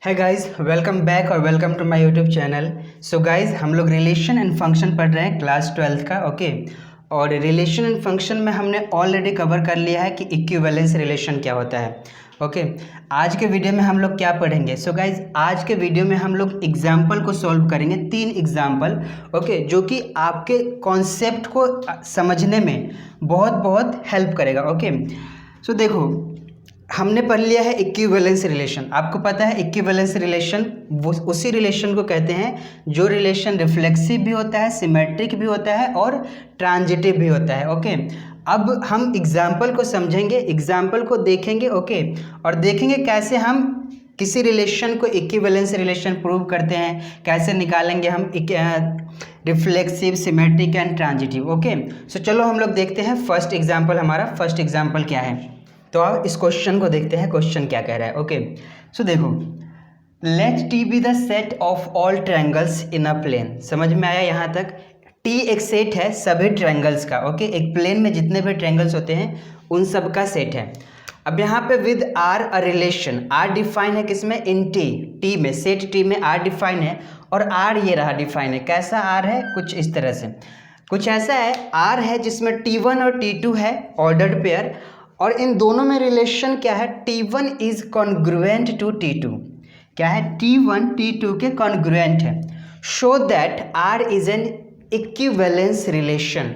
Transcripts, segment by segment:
है guys, welcome back और welcome to my YouTube channel. So guys, हम लोग रिलेशन एंड फंक्शन पढ़ रहे हैं क्लास 12 का। ओके, और रिलेशन एंड फंक्शन में हमने ऑलरेडी कवर कर लिया है कि इक्विवेलेंस रिलेशन क्या होता है। ओके, आज के वीडियो में हम लोग क्या पढ़ेंगे? सो गाइस, आज के वीडियो में हम लोग एग्जाम्पल को सॉल्व करेंगे, 3 एग्जाम्पल। ओके, जो कि आपके कॉन्सेप्ट को समझने में बहुत हेल्प करेगा। ओके, सो देखो, हमने पढ़ लिया है इक्विवेलेंस रिलेशन। आपको पता है इक्विवेलेंस रिलेशन वो उसी रिलेशन को कहते हैं जो रिलेशन रिफ्लेक्सिव भी होता है, सिमेट्रिक भी होता है और ट्रांजिटिव भी होता है। ओके, अब हम एग्जाम्पल को समझेंगे, एग्जाम्पल को देखेंगे। ओके, और देखेंगे कैसे हम किसी रिलेशन को इक्विवेलेंस रिलेशन प्रूव करते हैं, कैसे निकालेंगे हम reflexive, symmetric and transitive. Okay, so चलो हम लोग देखते हैं फर्स्ट एग्जाम्पल। हमारा फर्स्ट एग्जाम्पल क्या है, तो आप इस क्वेश्चन को देखते हैं, क्वेश्चन क्या कह रहा है। ओके, सो देखो, let T be the set of all triangles in a plane. समझ में आया यहाँ तक? टी एक सेट है सभी ट्रायंगल्स का। ओके, एक प्लेन में जितने भी ट्रायंगल्स होते हैं उन सब का सेट है। अब यहाँ पे with R a relation, R define है किसमें? इन टी, टी में, सेट टी में आर डिफाइन है। और आर ये रहा डिफाइन है। कैसा आर है? कुछ इस तरह से, कुछ ऐसा है। आर है जिसमें T1 और T2 है, ऑर्डर्ड पेयर, और इन दोनों में रिलेशन क्या है? T1 is congruent to T2। क्या है? T1 T2 के कॉन्ग्रुएंट है। Show that R is an equivalence relation.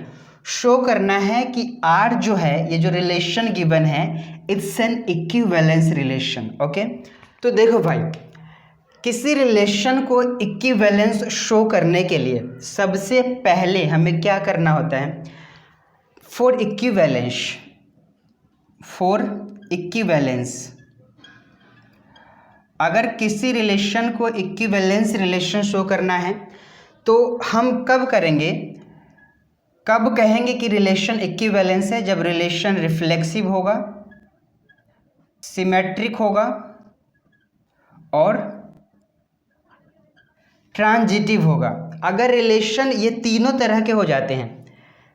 Show करना है कि R जो है, ये जो रिलेशन गिवन है, it's an equivalence relation. Okay, तो देखो भाई, किसी रिलेशन को इक्विवेलेंस शो करने के लिए सबसे पहले हमें क्या करना होता है? फॉर इक्विवेलेंस, अगर किसी रिलेशन को इक्विवेलेंस रिलेशन शो करना है तो हम कब करेंगे, कब कहेंगे कि रिलेशन इक्विवेलेंस है? जब रिलेशन रिफ्लेक्सिव होगा, सिमेट्रिक होगा और ट्रांजिटिव होगा। अगर रिलेशन ये तीनों तरह के हो जाते हैं,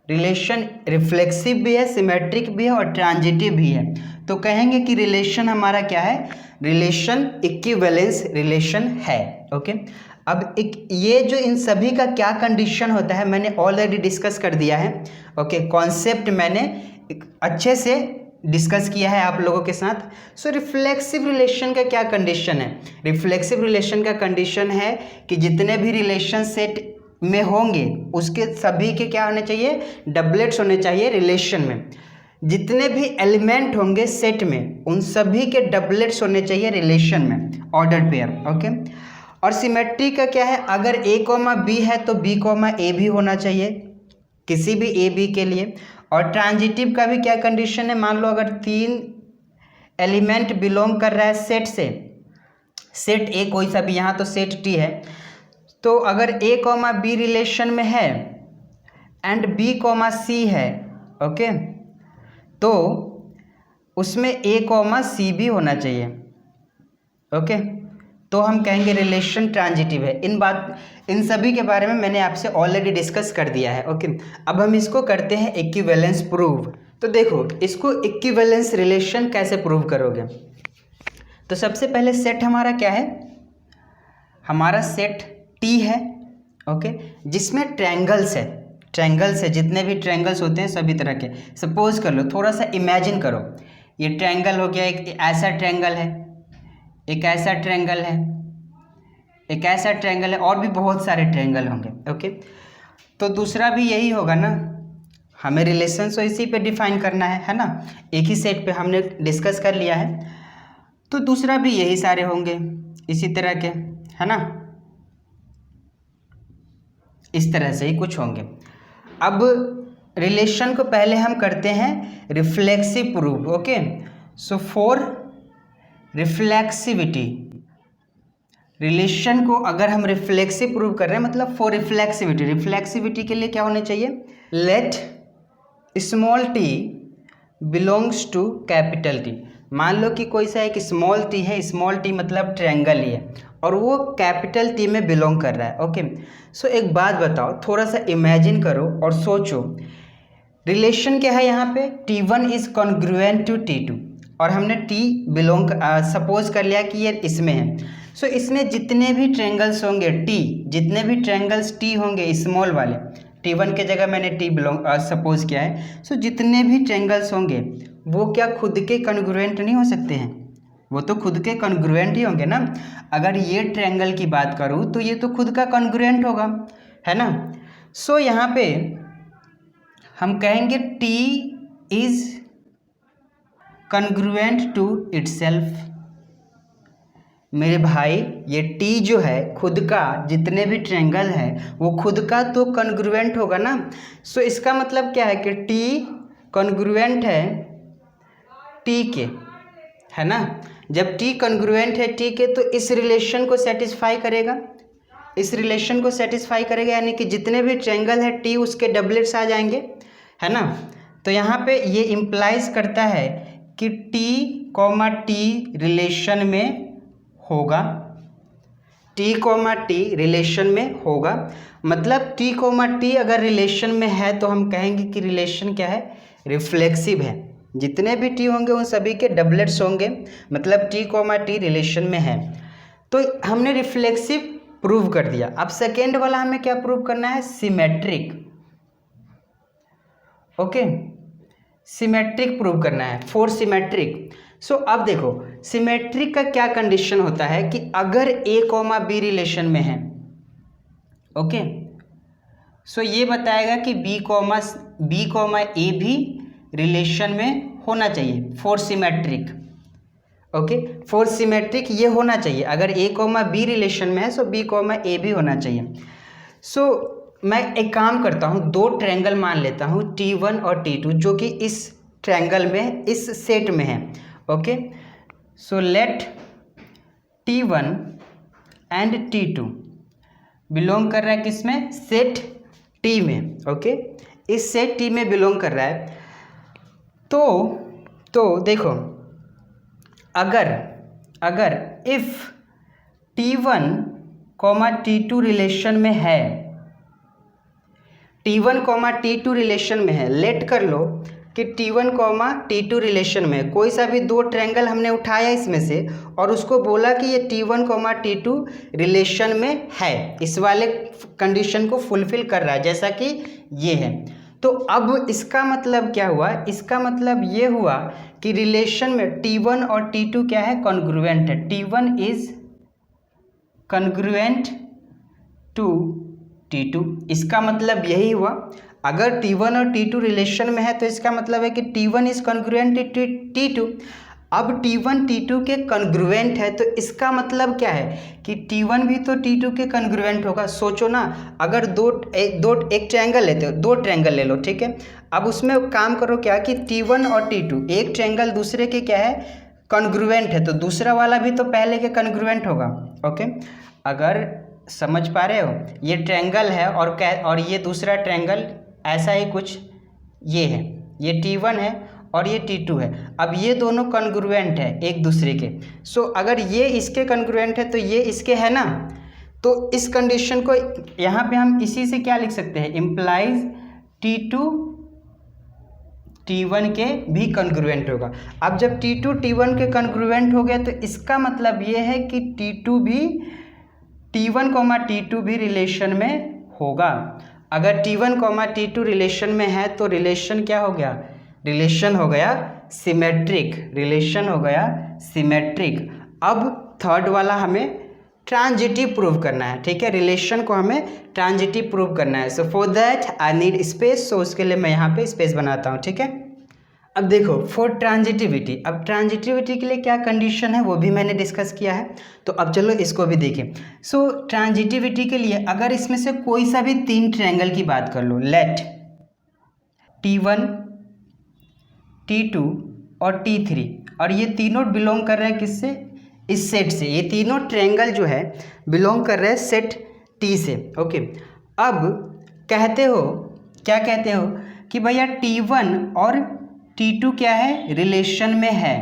रिलेशन रिफ्लेक्सिव भी है, सिमेट्रिक भी है और ट्रांजिटिव भी है, तो कहेंगे कि रिलेशन हमारा क्या है? रिलेशन इक्विवेलेंस रिलेशन है। ओके, अब ये जो इन सभी का क्या कंडीशन होता है मैंने ऑलरेडी डिस्कस कर दिया है। ओके, कॉन्सेप्ट मैंने अच्छे से डिस्कस किया है आप लोगों के साथ। सो रिफ्लेक्सिव रिलेशन का क्या कंडीशन है? रिफ्लेक्सिव रिलेशन का कंडीशन है कि जितने भी रिलेशन सेट में होंगे उसके सभी के क्या होने चाहिए? डबलेट्स होने चाहिए रिलेशन में। जितने भी एलिमेंट होंगे सेट में उन सभी के डबलेट्स होने चाहिए रिलेशन में, ऑर्डर पेयर। ओके, और सिमेट्री का क्या है? अगर a, b है तो b, a भी होना चाहिए किसी भी a, b के लिए। और ट्रांजिटिव का भी क्या कंडीशन है? मान लो अगर 3 एलिमेंट बिलोंग कर रहा है सेट से, सेट a कोई सा भी, यहाँ तो सेट t है, तो अगर a, b रिलेशन में है एंड b, c है, ओके, तो उसमें a, c भी होना चाहिए। ओके, तो हम कहेंगे रिलेशन ट्रांजिटिव है। इन सभी के बारे में मैंने आपसे ऑलरेडी डिस्कस कर दिया है। ओके, अब हम इसको करते हैं इक्विवेलेंस प्रूव। तो देखो, इसको इक्विवेलेंस रिलेशन कैसे प्रूव करोगे? तो सबसे पहले सेट हमारा क्या है? हमारा सेट T है। ओके, जिसमें ट्रायंगल्स है, जितने भी ट्रायंगल्स होते हैं सभी तरह के। सपोज कर लो, थोड़ा सा इमेजिन करो, ये ट्रायंगल हो गया, एक ऐसा ट्रायंगल है, एक ऐसा ट्रायंगल है, एक ऐसा ट्रायंगल है, और भी बहुत सारे ट्रायंगल होंगे। ओके, तो दूसरा भी यही होगा ना, हमें रिलेशन तो इसी पे डिफाइन करना है ना, एक ही सेट पे हमने डिस्कस कर लिया है, तो दूसरा भी यही सारे होंगे इसी तरह के, है ना, इस तरह से ही कुछ होंगे। अब रिलेशन को पहले हम करते हैं reflexive proof. Okay, so for reflexivity, relation को अगर हम रिफ्लेक्सिव प्रूव कर रहे हैं, मतलब फॉर रिफ्लेक्सिविटी, रिफ्लेक्सिविटी के लिए क्या होना चाहिए? Let small T belongs to capital T. मान लो कि कोई सा एक स्मॉल टी है, स्मॉल टी मतलब ट्रायंगल ही है, और वो कैपिटल टी में बिलोंग कर रहा है। ओके, सो एक बात बताओ, थोड़ा सा इमेजिन करो और सोचो, रिलेशन क्या है यहाँ पे? T1 is congruent to T2, और हमने T बिलोंग सपोज कर लिया कि ये इसमें है। सो इसमें जितने भी ट्रायंगल्स होंगे जितने भी ट्रायंगल्स टी होंगे स्मॉल वाले, T1 के जगह मैंने टी सपोज किया है। सो जितने भी ट्रायंगल्स होंगे वो क्या खुद के कॉन्ग्रुएंट नहीं हो सकते हैं? वो तो खुद के कॉन्ग्रुएंट ही होंगे ना। अगर ये ट्रायंगल की बात करूँ तो ये तो खुद का कॉन्ग्रुएंट होगा, है ना। सो यहाँ पे हम कहेंगे T is congruent to itself. मेरे भाई ये T जो है खुद का, जितने भी ट्रायंगल है वो खुद का तो कॉन्ग्रुएंट होगा ना। सो इसका मतलब क्या है कि T कॉन्ग्रुएंट है T के, है ना। जब T कॉन्ग्रुएंट है T के तो इस रिलेशन को सेटिस्फाई करेगा, इस रिलेशन को सेटिस्फाई करेगा, यानी कि जितने भी ट्रायंगल है T उसके डबलेट्स आ जाएंगे, है ना। तो यहाँ पे ये इम्प्लाइज करता है कि T, T रिलेशन में होगा, T, T रिलेशन में होगा। मतलब T, T अगर रिलेशन में है तो हम कहेंगे कि रिलेशन क्या है, रिफ्लेक्सिव है। जितने भी T होंगे उन सभी के डबलेट्स होंगे, मतलब T, T रिलेशन में है। तो हमने रिफ्लेक्सिव प्रूव कर दिया। अब सेकेंड वाला हमें क्या प्रूव करना है, सिमेट्रिक। ओके, सिमेट्रिक प्रूव करना है, फॉर सिमेट्रिक। सो अब देखो सिमेट्रिक का क्या कंडीशन होता है कि अगर A, B रिलेशन में है, ओके, सो ये बताएगा कि B, A भी रिलेशन में होना चाहिए for symmetric. Okay, for symmetric ये होना चाहिए। अगर A, B रिलेशन में है सो B, A भी होना चाहिए। सो मैं एक काम करता हूँ, दो ट्रायंगल मान लेता हूँ T1 और T2 जो कि इस ट्रायंगल में, इस सेट में है। Okay, so let T1 and T2 belong कर रहा है किसमें, सेट T में। ओके, इस सेट T में बिलोंग कर रहा है। तो देखो अगर इफ T1, T2 रिलेशन में है, T1, T2 रिलेशन में है, लेट कर लो कि T1, T2 रिलेशन में कोई सा भी दो ट्रायंगल हमने उठाया इसमें से और उसको बोला कि ये T1, T2 रिलेशन में है, इस वाले कंडीशन को फुलफिल कर रहा है जैसा कि ये है। तो अब इसका मतलब क्या हुआ, इसका मतलब ये हुआ कि रिलेशन में T1 और T2 क्या है, कॉन्ग्रुएंट है। T1 is congruent to T2। इसका मतलब यही हुआ, अगर T1 और T2 रिलेशन में है तो इसका मतलब है कि T1 is congruent to T2। अब T1 T2 के कॉन्ग्रुएंट है तो इसका मतलब क्या है कि T1 भी तो T2 के कॉन्ग्रुएंट होगा। सोचो ना, अगर एक ट्रायंगल लेते हो, दो ट्रायंगल ले लो, ठीक है। अब उसमें काम करो क्या कि T1 और T2 एक ट्रायंगल दूसरे के क्या है, कॉन्ग्रुएंट है, तो दूसरा वाला भी तो पहले के कॉन्ग्रुएंट होगा। ओके, अगर समझ पा रहे हो, ये ट्रायंगल है और ये दूसरा ट्रायंगल ऐसा ही कुछ ये है, ये T1 है और ये T2 है। अब ये दोनों कॉन्ग्रुएंट है एक दूसरे के। सो अगर ये इसके कॉन्ग्रुएंट है तो ये इसके है ना, तो इस कंडीशन को यहाँ पे हम इसी से क्या लिख सकते हैं, इम्प्लाइज T2 T1 के भी कॉन्ग्रुएंट होगा। अब जब T2 T1 के कॉन्ग्रुएंट हो गया तो इसका मतलब ये है कि T1, T2 भी रिलेशन में होगा। अगर T1, T2 रिलेशन में है तो रिलेशन क्या हो गया, रिलेशन हो गया सिमेट्रिक, रिलेशन हो गया सिमेट्रिक। अब थर्ड वाला हमें ट्रांजिटिव प्रूव करना है, ठीक है, रिलेशन को हमें ट्रांजिटिव प्रूव करना है। So for that I need space, so उसके लिए मैं यहाँ पे स्पेस बनाता हूँ, ठीक है। अब देखो फॉर ट्रांजिटिविटी, अब ट्रांजिटिविटी के लिए क्या कंडीशन है वो भी मैंने डिस्कस किया है, तो अब चलो इसको भी देखें। सो ट्रांजिटिविटी के लिए अगर इसमें से कोई सा भी तीन ट्रायंगल की बात कर लो, लेट T1, T2 और T3, और ये तीनों बिलोंग कर रहे हैं किससे, इस सेट से। ये तीनों ट्रायंगल जो है बिलोंग कर रहे हैं सेट T से। ओके, अब कहते हो, क्या कहते हो कि भैया T1 और T2 क्या है, रिलेशन में है,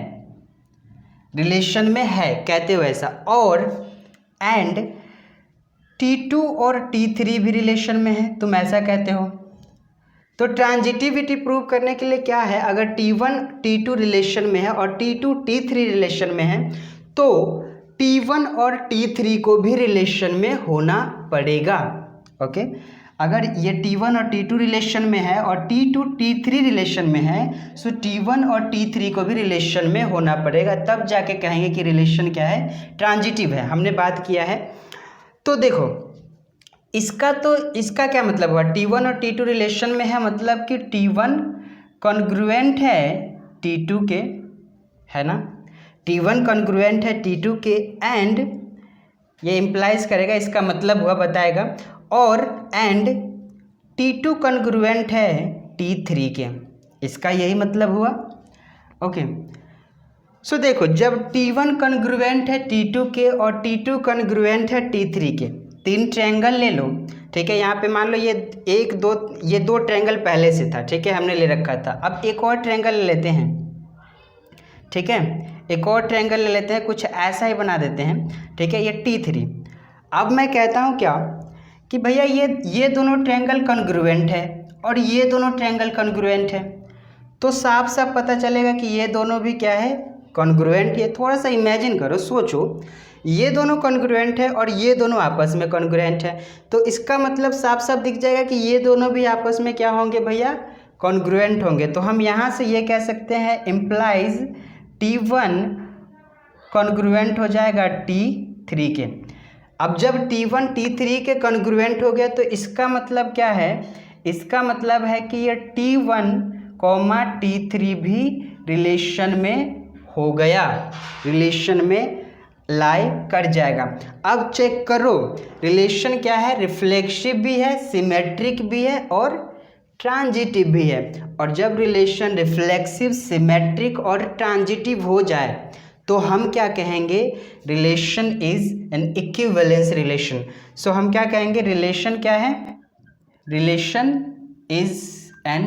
रिलेशन में है कहते हो ऐसा, और एंड T2 और T3 भी रिलेशन में है, तुम ऐसा कहते हो। तो ट्रांजिटिविटी प्रूव करने के लिए क्या है, अगर T1 T2 रिलेशन में है और T2 T3 रिलेशन में है तो T1 और T3 को भी रिलेशन में होना पड़ेगा। ओके, अगर ये T1 और T2 रिलेशन में है और T2 T3 रिलेशन में है, सो T1 और T3 को भी रिलेशन में होना पड़ेगा, तब जाके कहेंगे कि रिलेशन क्या है, ट्रांजिटिव है। हमने बात किया है। तो देखो इसका क्या मतलब हुआ, T1 और T2 रिलेशन में है, मतलब कि T1 कॉन्ग्रुएंट है T2 के, है ना, T1 कॉन्ग्रुएंट है T2 के, एंड ये इम्प्लाइज करेगा, इसका मतलब हुआ बताएगा, और एंड T2 कॉन्ग्रुएंट है T3 के, इसका यही मतलब हुआ। ओके, सो देखो जब T1 कॉन्ग्रुएंट है T2 के और T2 कॉन्ग्रुएंट है T3 के, तीन ट्रायंगल ले लो, ठीक है। यहाँ पे मान लो ये दो ट्रायंगल पहले से था, ठीक है, हमने ले रखा था। अब एक और ट्रायंगल ले लेते हैं, ठीक है, एक और ट्रायंगल ले लेते हैं, कुछ ऐसा ही बना देते हैं, ठीक है, ये T3। अब मैं कहता हूँ क्या कि भैया ये दोनों ट्रायंगल कॉन्ग्रुएंट है और ये दोनों ट्रायंगल कॉन्ग्रुएंट है, तो साफ साफ पता चलेगा कि ये दोनों भी क्या है, कॉन्ग्रुएंट है। थोड़ा सा इमेजिन करो, सोचो, ये दोनों कॉन्ग्रुएंट है और ये दोनों आपस में कॉन्ग्रुएंट है, तो इसका मतलब साफ साफ दिख जाएगा कि ये दोनों भी आपस में क्या होंगे भैया, कॉन्ग्रुएंट होंगे। तो हम यहाँ से ये कह सकते हैं इम्प्लाइज T1 कॉन्ग्रुएंट हो जाएगा T3 के। अब जब T1 T3 के कॉन्ग्रुएंट हो गया तो इसका मतलब क्या है, इसका मतलब है कि ये T1 T3 भी रिलेशन में हो गया, रिलेशन में लाई कर जाएगा। अब चेक करो रिलेशन क्या है, रिफ्लेक्सिव भी है, सिमेट्रिक भी है और ट्रांजिटिव भी है। और जब रिलेशन रिफ्लेक्सिव, सिमेट्रिक और ट्रांजिटिव हो जाए तो हम क्या कहेंगे, relation is an equivalence relation. So हम क्या कहेंगे, रिलेशन क्या है, relation is an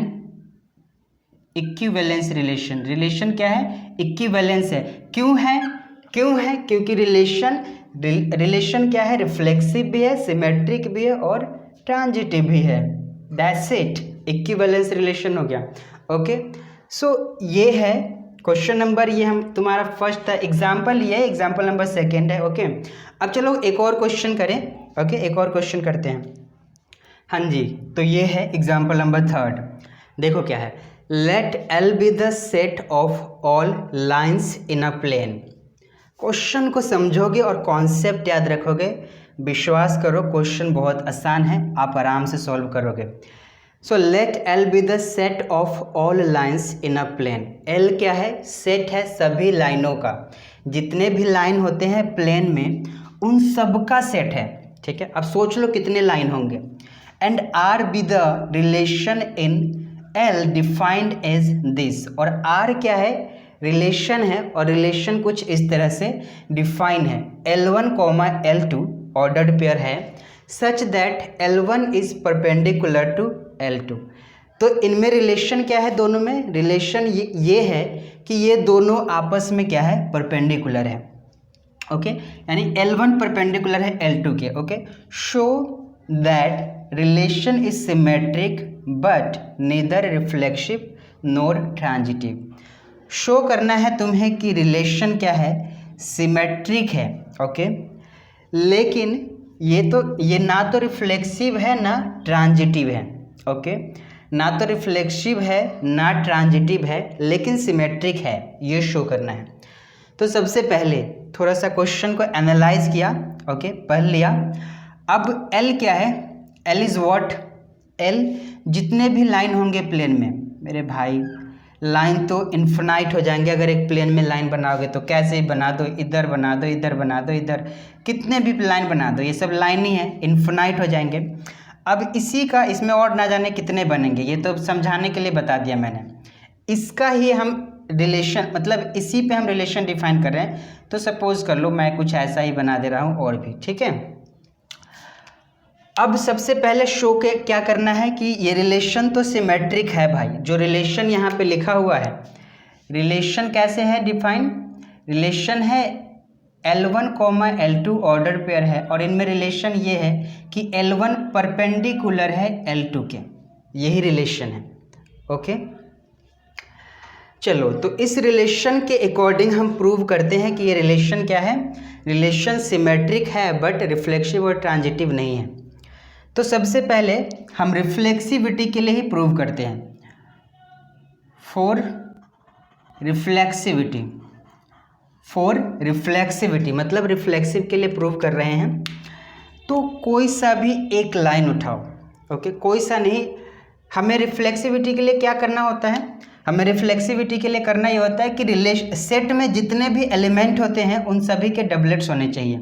equivalence relation. Relation क्या है, इक्विवेलेंस है। क्यों है क्योंकि रिलेशन क्या है, रिफ्लेक्सिव भी है, सिमेट्रिक भी है और ट्रांजिटिव भी है। दैट्स इट, इक्विवेलेंस रिलेशन हो गया। ओके, सो ये है क्वेश्चन नंबर, ये हम तुम्हारा फर्स्ट था एग्जाम्पल, ये एग्जाम्पल नंबर 2 है। ओके, अब चलो एक और क्वेश्चन करें। ओके, एक और क्वेश्चन करते हैं। हाँ जी, तो ये है एग्जाम्पल नंबर 3। देखो क्या है, let L be the set of all lines in a plane. Question को समझोगे और कॉन्सेप्ट याद रखोगे, विश्वास करो क्वेश्चन बहुत आसान है, आप आराम से सॉल्व करोगे। So let L be the set of all lines in a plane. L क्या है, सेट है सभी लाइनों का, जितने भी लाइन होते हैं प्लेन में उन सब का सेट है, ठीक है। अब सोच लो कितने लाइन होंगे। And R be the relation in L defined as this. और R क्या है, रिलेशन है, और रिलेशन कुछ इस तरह से डिफाइन है, L1, L2 ऑर्डर्ड पेयर है, such that L1 is perpendicular to L2। तो इनमें रिलेशन क्या है, दोनों में रिलेशन ये है कि ये दोनों आपस में क्या है, परपेंडिकुलर है। ओके, यानी L1 परपेंडिकुलर है L2 के। Okay, show that relation is symmetric but neither reflexive nor transitive. Show करना है तुम्हें कि रिलेशन क्या है, सिमेट्रिक है। ओके, लेकिन ये ना तो रिफ्लेक्सिव है ना ट्रांजिटिव है। ओके, ना तो रिफ्लेक्सिव है ना ट्रांजिटिव है, लेकिन सिमेट्रिक है, ये शो करना है। तो सबसे पहले थोड़ा सा क्वेश्चन को एनालाइज किया, ओके, पढ़ लिया। अब L क्या है, L इज़ व्हाट, L जितने भी लाइन होंगे प्लेन में, मेरे भाई लाइन तो इन्फिनाइट हो जाएंगे। अगर एक प्लेन में लाइन बनाओगे तो कैसे ही बना दो, इधर बना दो, इधर बना दो, इधर कितने भी लाइन बना दो, ये सब लाइन ही है, इन्फिनाइट हो जाएंगे। अब इसी का इसमें और ना जाने कितने बनेंगे, ये तो समझाने के लिए बता दिया मैंने। इसका ही हम रिलेशन, मतलब इसी पे हम रिलेशन डिफाइन कर रहे हैं। तो सपोज कर लो मैं कुछ ऐसा ही बना दे रहा हूँ और भी, ठीक है। अब सबसे पहले शो के क्या करना है कि ये रिलेशन तो सिमेट्रिक है भाई, जो रिलेशन यहाँ पे लिखा हुआ है, रिलेशन कैसे है डिफाइन, रिलेशन है L1, L2 ऑर्डर पेयर है, और इनमें रिलेशन ये है कि L1 परपेंडिकुलर है L2 के, यही रिलेशन है। ओके, चलो तो इस रिलेशन के अकॉर्डिंग हम प्रूव करते हैं कि ये रिलेशन क्या है, रिलेशन सिमेट्रिक है बट रिफ्लेक्सिव और ट्रांजिटिव नहीं है। तो सबसे पहले हम रिफ्लेक्सिविटी के लिए ही प्रूव करते हैं। फॉर रिफ्लेक्सिविटी मतलब रिफ्लेक्सिव के लिए प्रूव कर रहे हैं। तो कोई सा भी एक लाइन उठाओ, ओके, कोई सा नहीं। हमें रिफ्लेक्सिविटी के लिए क्या करना होता है? हमें रिफ्लेक्सिविटी के लिए करना ये होता है कि सेट में जितने भी एलिमेंट होते हैं उन सभी के डबलेट्स होने चाहिए।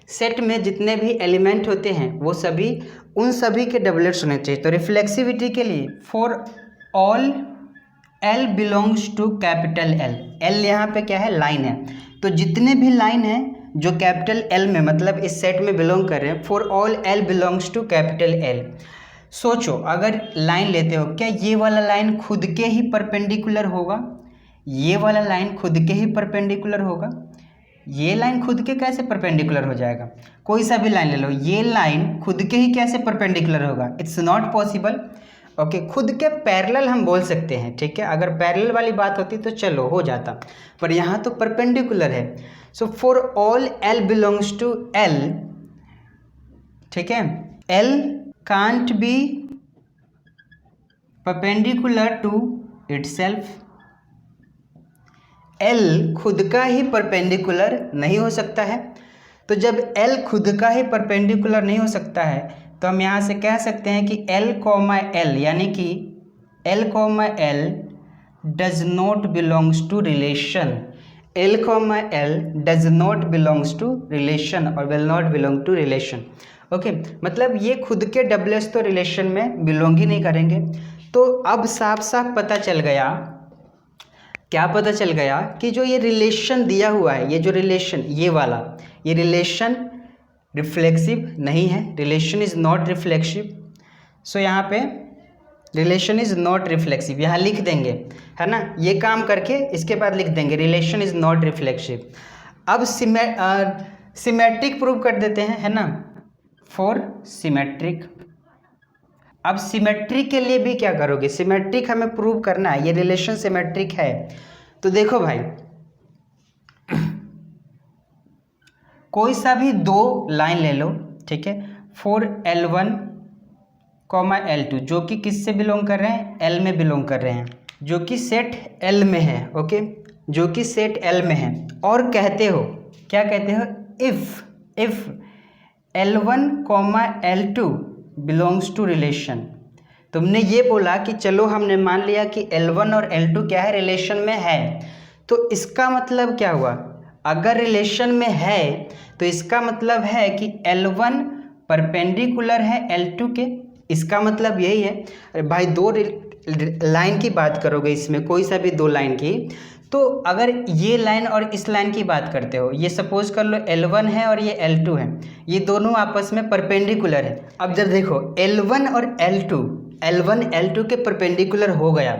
सेट में जितने भी एलिमेंट होते हैं वो सभी उन सभी के डबलेट्स होने चाहिए। तो रिफ्लेक्सिविटी के लिए for all L belongs to capital L यहाँ पे क्या है? लाइन है। तो जितने भी लाइन हैं जो कैपिटल L में मतलब इस सेट में बिलोंग कर रहे हैं, for all L belongs to capital L। सोचो अगर लाइन लेते हो, क्या ये वाला लाइन खुद के ही परपेंडिकुलर होगा? ये वाला लाइन खुद के ही परपेंडिकुलर होगा? ये लाइन खुद के कैसे परपेंडिकुलर हो जाएगा? कोई सा भी लाइन ले लो, ये लाइन खुद के ही कैसे परपेंडिकुलर होगा? It's not possible. ओके, खुद के पैरेलल हम बोल सकते हैं, ठीक है, अगर पैरेलल वाली बात होती तो चलो हो जाता, पर यहाँ तो परपेंडिकुलर है। So for all L belongs to L, ठीक है, L can't be perpendicular to itself. L खुद का ही परपेंडिकुलर नहीं हो सकता है। तो जब L खुद का ही परपेंडिकुलर नहीं हो सकता है तो हम यहाँ से कह सकते हैं कि L, L यानी कि L, L does not belongs to relation. L, L does not belongs to relation और will not belong to relation. Okay, मतलब ये खुद के डबलेट्स तो रिलेशन में बिलोंग ही नहीं करेंगे। तो अब साफ साफ पता चल गया, क्या पता चल गया कि जो ये रिलेशन दिया हुआ है, ये जो रिलेशन ये वाला, ये रिलेशन रिफ्लेक्सिव नहीं है। Relation is not reflexive. So यहाँ पे रिलेशन इज नॉट रिफ्लेक्सिव यहाँ लिख देंगे, है ना, ये काम करके इसके बाद लिख देंगे रिलेशन इज नॉट रिफ्लेक्सिव। अब सिमेट्रिक प्रूव कर देते हैं, है ना, फॉर सिमेट्रिक। अब सिमेट्रिक के लिए भी क्या करोगे? सिमेट्रिक हमें प्रूव करना है, ये रिलेशन सिमेट्रिक है। तो देखो भाई, कोई सा भी दो लाइन ले लो, ठीक है, फॉर L1, L2 जो कि किससे बिलोंग कर रहे हैं? L में बिलोंग कर रहे हैं, जो कि सेट L में है। ओके, जो कि सेट L में है। और कहते हो, क्या कहते हो? If L1, L2 belongs to relation. तुमने ये बोला कि चलो हमने मान लिया कि L1 और L2 क्या है? रिलेशन में है। तो इसका मतलब क्या हुआ? अगर रिलेशन में है तो इसका मतलब है कि L1 परपेंडिकुलर है L2 के। इसका मतलब यही है। अरे भाई, दो लाइन की बात करोगे इसमें, कोई सा भी दो लाइन की, तो अगर ये लाइन और इस लाइन की बात करते हो, ये सपोज कर लो L1 है और ये L2 है, ये दोनों आपस में परपेंडिकुलर है। अब जब देखो L1 और L1 L2 के परपेंडिकुलर हो गया,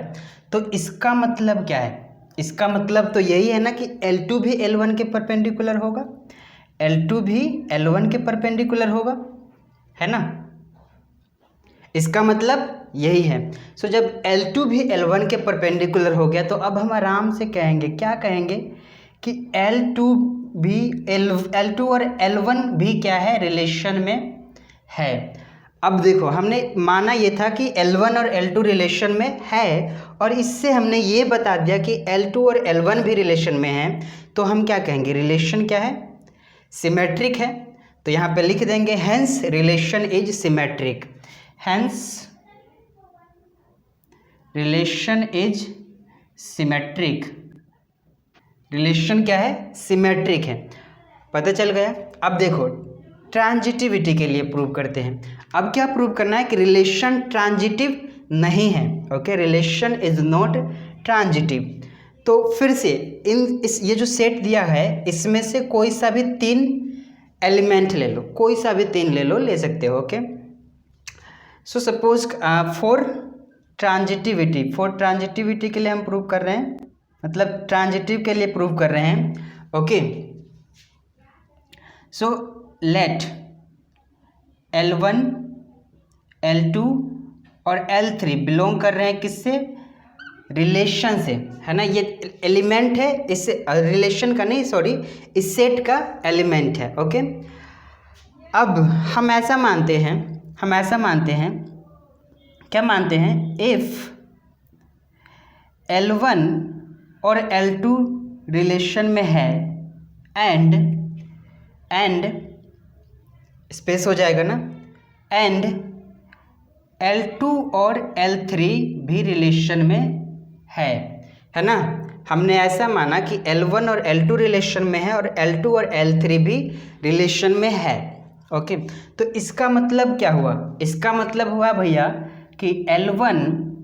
तो इसका मतलब क्या है? इसका मतलब तो यही है ना कि L2 भी L1 के परपेंडिकुलर होगा, L2 भी L1 के परपेंडिकुलर होगा, है ना। इसका मतलब यही है। सो जब L2 भी L1 के परपेंडिकुलर हो गया तो अब हम आराम से कहेंगे, क्या कहेंगे कि L2 और L1 भी क्या है? रिलेशन में है। अब देखो, हमने माना ये था कि L1 और L2 रिलेशन में है, और इससे हमने ये बता दिया कि L2 और L1 भी रिलेशन में है, तो हम क्या कहेंगे? रिलेशन क्या है? सिमेट्रिक है। तो यहाँ पे लिख देंगे hence relation is symmetric. Hence relation is symmetric. Relation क्या है? सिमेट्रिक है। पता चल गया। अब देखो, ट्रांजिटिविटी के लिए प्रूव करते हैं। अब क्या प्रूव करना है? कि रिलेशन ट्रांजिटिव नहीं है। Okay, relation is not transitive. तो फिर से ये जो सेट दिया है इसमें से कोई सा भी तीन एलिमेंट ले लो, कोई सा भी तीन ले सकते हो। Okay, so suppose for transitivity के लिए हम प्रूव कर रहे हैं, मतलब ट्रांजिटिव के लिए प्रूव कर रहे हैं। Okay, so let L1, L2 और L3 बिलोंग कर रहे हैं किससे? रिलेशन से, है ना, ये एलिमेंट है, इस रिलेशन का नहीं, सॉरी, इस सेट का एलिमेंट है। ओके, अब हम ऐसा मानते हैं, क्या मानते हैं, इफ़ L1 और L2 रिलेशन में है एंड स्पेस हो जाएगा ना, एंड L2 और L3 भी रिलेशन में है ना। हमने ऐसा माना कि L1 और L2 रिलेशन में है और L2 और L3 भी रिलेशन में है। ओके, तो इसका मतलब क्या हुआ, इसका मतलब हुआ भैया कि L1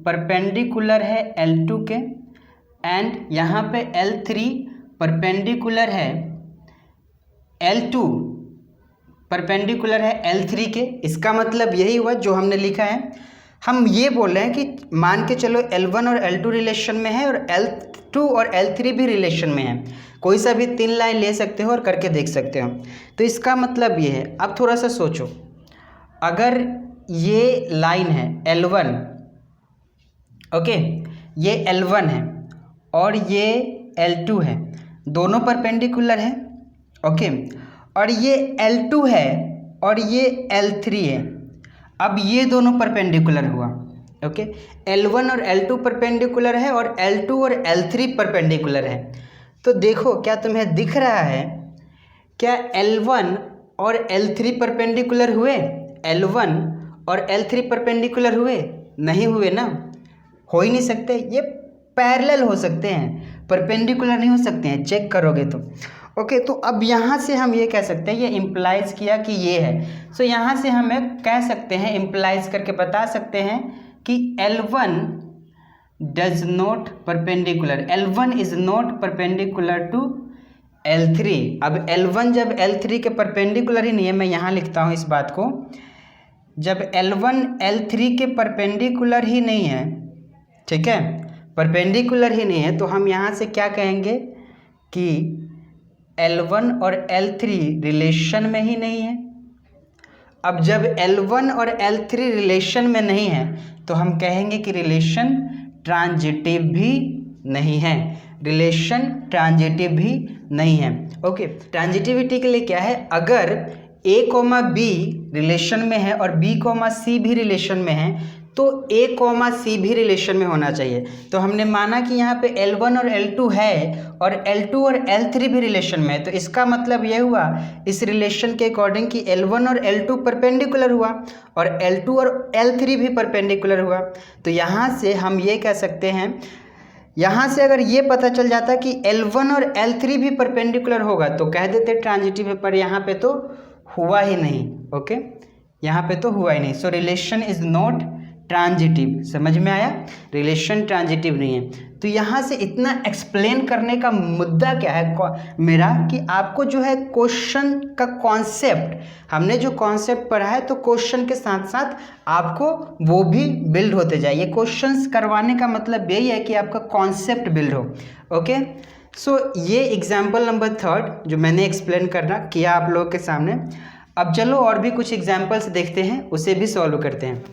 परपेंडिकुलर है L2 के एंड यहाँ पे L3 परपेंडिकुलर है L2 परपेंडिकुलर है L3 के। इसका मतलब यही हुआ जो हमने लिखा है। हम ये बोल रहे हैं कि मान के चलो L1 और L2 रिलेशन में है और L2 और L3 भी रिलेशन में है, कोई सा भी 3 लाइन ले सकते हो और करके देख सकते हो। तो इसका मतलब ये है, अब थोड़ा सा सोचो, अगर ये लाइन है L1, ओके, ये L1 है और ये L2 है, दोनों परपेंडिकुलर है। ओके, और ये L2 है और ये L3 है, अब ये दोनों परपेंडिकुलर हुआ। ओके, L1 और L2 परपेंडिकुलर है और L2 और L3 परपेंडिकुलर है। तो देखो क्या तुम्हें दिख रहा है, क्या L1 और L3 परपेंडिकुलर हुए, L1 और L3 परपेंडिकुलर हुए? नहीं हुए ना, हो ही नहीं सकते, ये पैरेलल हो सकते हैं, परपेंडिकुलर नहीं हो सकते हैं, चेक करोगे तो। ओके, तो अब यहाँ से हम ये कह सकते हैं, ये इम्प्लाइज किया कि ये है, सो यहाँ से हमें कह सकते हैं, इम्प्लाइज करके बता सकते हैं कि L1 does not perpendicular, L1 is not perpendicular to L3। अब L1 जब L3 के परपेंडिकुलर ही नहीं है, मैं यहाँ लिखता हूँ इस बात को, जब L1 L3 के परपेंडिकुलर ही नहीं है, ठीक है, परपेंडिकुलर ही नहीं है, तो हम यहाँ से क्या कहेंगे कि L1 और L3 रिलेशन में ही नहीं है। अब जब L1 और L3 रिलेशन में नहीं है तो हम कहेंगे कि रिलेशन ट्रांजिटिव भी नहीं है, रिलेशन ट्रांजिटिव भी नहीं है। ओके, ट्रांजिटिविटी के लिए क्या है, अगर A, B रिलेशन में है और B, C भी रिलेशन में है तो A, C भी रिलेशन में होना चाहिए। तो हमने माना कि यहाँ पे L1 और L2 है और L2 और L3 भी रिलेशन में है, तो इसका मतलब यह हुआ इस रिलेशन के अकॉर्डिंग कि L1 और L2 परपेंडिकुलर हुआ और L2 और L3 भी परपेंडिकुलर हुआ। तो यहाँ से हम ये कह सकते हैं, यहाँ से अगर ये पता चल जाता कि L1 और L3 भी परपेंडिकुलर होगा तो कह देते ट्रांजिटिव है, पर यहाँ पे तो हुआ ही नहीं। ओके, यहाँ पे तो हुआ ही नहीं, सो रिलेशन इज नॉट ट्रांजिटिव। समझ में आया, रिलेशन ट्रांजिटिव नहीं है। तो यहाँ से इतना एक्सप्लेन करने का मुद्दा क्या है मेरा, कि आपको जो है क्वेश्चन का कॉन्सेप्ट, हमने जो कॉन्सेप्ट पढ़ा है तो क्वेश्चन के साथ साथ आपको वो भी बिल्ड होते जाए। ये क्वेश्चंस करवाने का मतलब यही है कि आपका कॉन्सेप्ट बिल्ड हो। ओके, सो ये एग्जाम्पल नंबर 3 जो मैंने एक्सप्लेन करना किया आप लोगों के सामने। अब चलो और भी कुछ एग्जाम्पल्स देखते हैं, उसे भी सॉल्व करते हैं।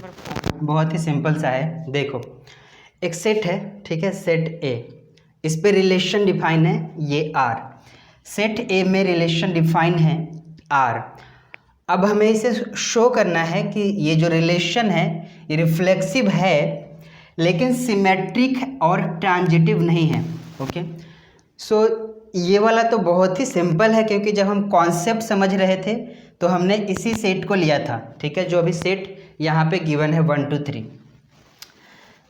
बहुत ही सिंपल सा है, देखो एक सेट है, ठीक है, सेट A, इस पे रिलेशन डिफाइन है ये R, सेट A में रिलेशन डिफाइन है R। अब हमें इसे शो करना है कि ये जो रिलेशन है ये रिफ्लेक्सिव है लेकिन सिमेट्रिक और ट्रांजिटिव नहीं है। ओके, सो ये वाला तो बहुत ही सिंपल है, क्योंकि जब हम कॉन्सेप्ट समझ रहे थे तो हमने इसी सेट को लिया था, ठीक है, जो अभी सेट यहाँ पे गिवन है 1 2 3।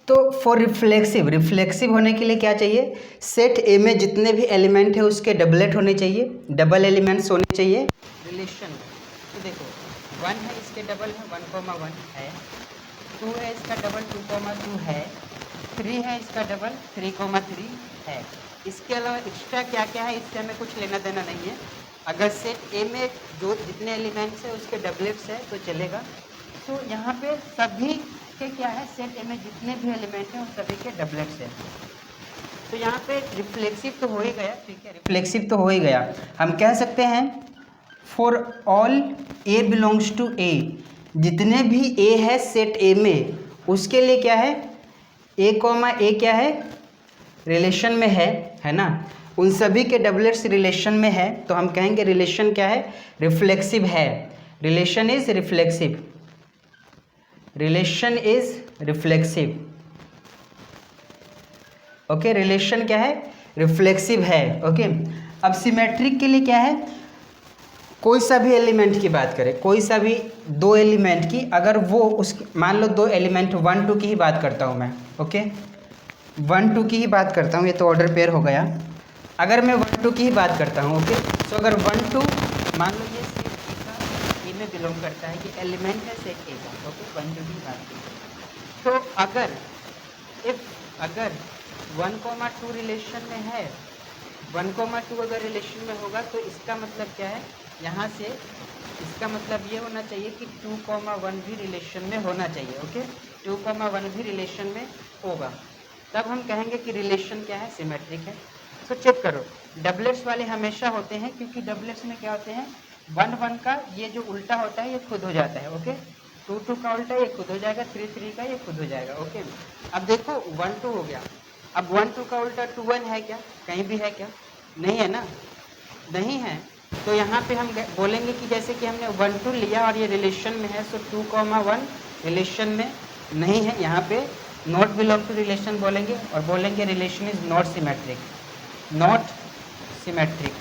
तो फॉर रिफ्लेक्सिव होने के लिए क्या चाहिए, सेट ए में जितने भी एलिमेंट है उसके डबलेट होने चाहिए, डबल एलिमेंट्स होने चाहिए रिलेशन। तो देखो 1 है, इसके डबल है 1,1 है, 2 है इसका डबल 2,2 है, 3 है इसका डबल 3,3 है। इसके अलावा एक्स्ट्रा क्या क्या है इससे हमें कुछ लेना देना नहीं है। अगर सेट ए में जो जितने एलिमेंट्स है उसके डबलेट्स है तो चलेगा। तो यहाँ पे सभी के क्या है, सेट ए में जितने भी एलिमेंट हैं उन सभी के डबलेट्स हैं। तो यहाँ पे रिफ्लेक्सिव तो हो ही गया, ठीक है, रिफ्लेक्सिव तो हो ही गया। हम कह सकते हैं for all A belongs to A, जितने भी ए है सेट ए में उसके लिए क्या है, ए कॉमा ए क्या है, रिलेशन में है ना, उन सभी के डबलेट्स रिलेशन में है, तो हम कहेंगे रिलेशन क्या है, रिफ्लेक्सिव है। Relation is reflexive, relation is reflexive. Okay, relation क्या है, रिफ्लेक्सिव है। ओके, अब सिमेट्रिक के लिए क्या है, कोई सा भी एलिमेंट की बात करें, कोई सा भी दो एलिमेंट की, अगर वो उस मान लो दो एलिमेंट 1 2 की ही बात करता हूँ मैं। ओके, 1 2 की ही बात करता हूँ, ये तो ऑर्डर पेयर हो गया। अगर मैं 1 2 की ही बात करता हूँ, ओके, तो अगर 1 2 मान लो ये सेट ए का ए में बिलोंग करता है, ये एलिमेंट है सेट ए का। ओके, 1 2 की बात करें तो अगर 1 2 रिलेशन में है, 1 2 अगर रिलेशन में होगा तो इसका मतलब क्या है, यहाँ से इसका मतलब ये होना चाहिए कि 2 1 भी रिलेशन में होना चाहिए। ओके, 2 1 भी रिलेशन में होगा, तब हम कहेंगे कि रिलेशन क्या है, सिमेट्रिक है। तो चेक करो, डबलेट्स वाले हमेशा होते हैं, क्योंकि डबलेट्स में क्या होते हैं, 1 1 का ये जो उल्टा होता है ये खुद हो जाता है। ओके, 2 2 का उल्टा ये खुद हो जाएगा, 3 3 का ये खुद हो जाएगा। ओके, अब देखो 1 2 हो गया, अब 1 2 का उल्टा 2 1 है क्या, कहीं भी है क्या, नहीं है ना, नहीं है। तो यहाँ पे हम बोलेंगे कि जैसे कि हमने 1 2 लिया और ये रिलेशन में है, सो 2 1 रिलेशन में नहीं है, यहाँ पे नॉट बिलोंग टू रिलेशन बोलेंगे और बोलेंगे relation is not symmetric, not symmetric.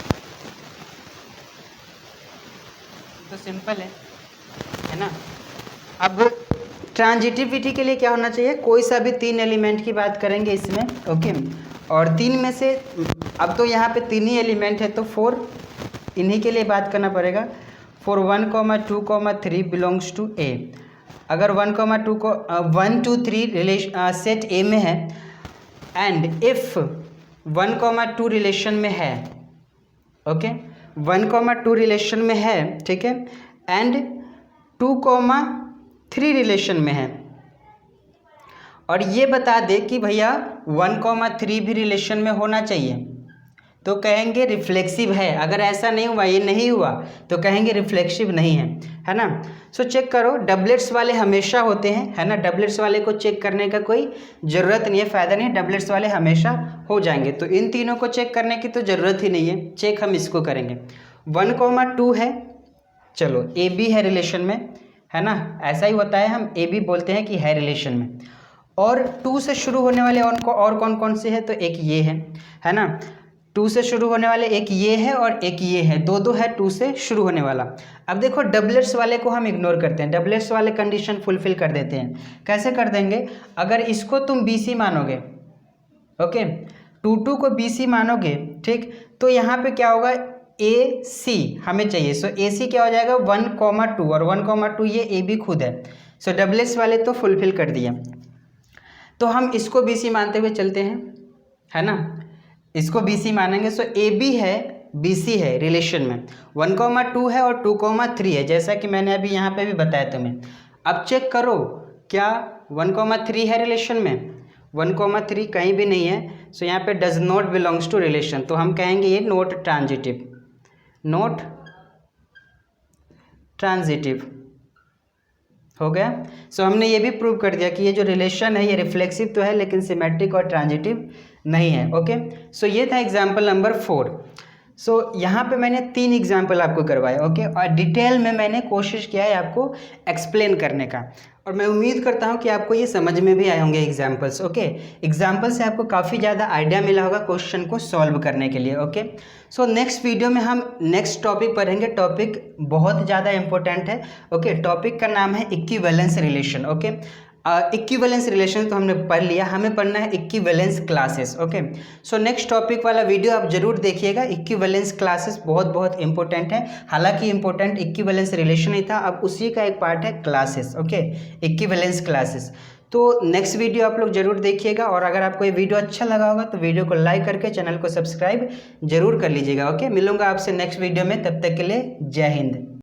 तो सिंपल है ना। अब ट्रांजिटिविटी के लिए क्या होना चाहिए, कोई सा भी 3 एलिमेंट की बात करेंगे इसमें। ओके, और 3 में से अब तो यहाँ पे 3 ही एलिमेंट है, तो 4 इन्हीं के लिए बात करना पड़ेगा। फॉर 1 2 3 बिलोंग्स टू ए, अगर 1 2 को 1 2 3 रिलेशन सेट ए में है, एंड इफ 1 2 रिलेशन में है, ओके, 1 2 रिलेशन में है, ठीक है, एंड 2 3 रिलेशन में है, और ये बता दे कि भैया 1 3 भी रिलेशन में होना चाहिए, तो कहेंगे रिफ्लेक्सिव है। अगर ऐसा नहीं हुआ, ये नहीं हुआ, तो कहेंगे रिफ्लेक्सिव नहीं है ना। सो चेक करो, डबलेट्स वाले हमेशा होते हैं, है ना, डबलेट्स वाले को चेक करने का कोई ज़रूरत नहीं है, फ़ायदा नहीं है, डबलेट्स वाले हमेशा हो जाएंगे। तो इन तीनों को चेक करने की तो ज़रूरत ही नहीं है, चेक हम इसको करेंगे। 1 2 है, चलो ए बी है रिलेशन में, है ना, ऐसा ही होता है, हम ए बी बोलते हैं कि है रिलेशन में। और 2 से शुरू होने वाले और कौन कौन से है, तो एक ये है ना, 2 से शुरू होने वाले एक ये है और एक ये है, दो है 2 से शुरू होने वाला। अब देखो डबलेट्स वाले को हम इग्नोर करते हैं, डबलेट्स वाले कंडीशन फुलफिल कर देते हैं। कैसे कर देंगे, अगर इसको तुम बी सी मानोगे, ओके, 2 2 को बी सी मानोगे, ठीक, तो यहाँ पे क्या होगा, ए सी हमें चाहिए, सो ए सी क्या हो जाएगा, 1 2, और 1 2 ये ए भी खुद है, सो डबलेट्स वाले तो फुलफिल कर दिया। तो हम इसको बी सी मानते हुए चलते हैं, है ना, इसको बी सी मानेंगे, सो ए बी है, बी सी है रिलेशन में, 1 2 है और 2 3 है, जैसा कि मैंने अभी यहाँ पे भी बताया तुम्हें। अब चेक करो, क्या 1 3 है रिलेशन में, 1 3 कहीं भी नहीं है, सो यहाँ पे does not belongs to relation, तो हम कहेंगे ये नॉट ट्रांजिटिव, नॉट ट्रांजिटिव हो गया। सो हमने ये भी प्रूव कर दिया कि ये जो रिलेशन है ये रिफ्लेक्सिव तो है, लेकिन सिमेट्रिक और ट्रांजिटिव नहीं है। ओके, सो ये था एग्जाम्पल नंबर 4। सो यहाँ पे मैंने 3 एग्जाम्पल आपको करवाए, ओके, और डिटेल में मैंने कोशिश किया है आपको एक्सप्लेन करने का, और मैं उम्मीद करता हूँ कि आपको ये समझ में भी आए होंगे एग्जाम्पल्स। ओके, एग्जाम्पल से आपको काफ़ी ज़्यादा आइडिया मिला होगा क्वेश्चन को सॉल्व करने के लिए। ओके, सो नेक्स्ट वीडियो में हम नेक्स्ट टॉपिक पढ़ेंगे, टॉपिक बहुत ज़्यादा इंपॉर्टेंट है। ओके, टॉपिक का नाम है equivalence relation. Okay, equivalence relation तो हमने पढ़ लिया, हमें पढ़ना है equivalence classes. Okay, so next topic वाला वीडियो आप जरूर देखिएगा। इक्विवेलेंस क्लासेस बहुत बहुत इंपॉर्टेंट है, हालांकि इंपॉर्टेंट इक्विवेलेंस रिलेशन ही था, अब उसी का एक पार्ट है क्लासेस। ओके, इक्विवेलेंस क्लासेस, तो नेक्स्ट वीडियो आप लोग जरूर देखिएगा, और अगर आपको ये वीडियो अच्छा लगा होगा तो वीडियो को लाइक करके चैनल को सब्सक्राइब जरूर कर लीजिएगा। ओके, मिलूंगा आपसे नेक्स्ट वीडियो में, तब तक के लिए जय हिंद।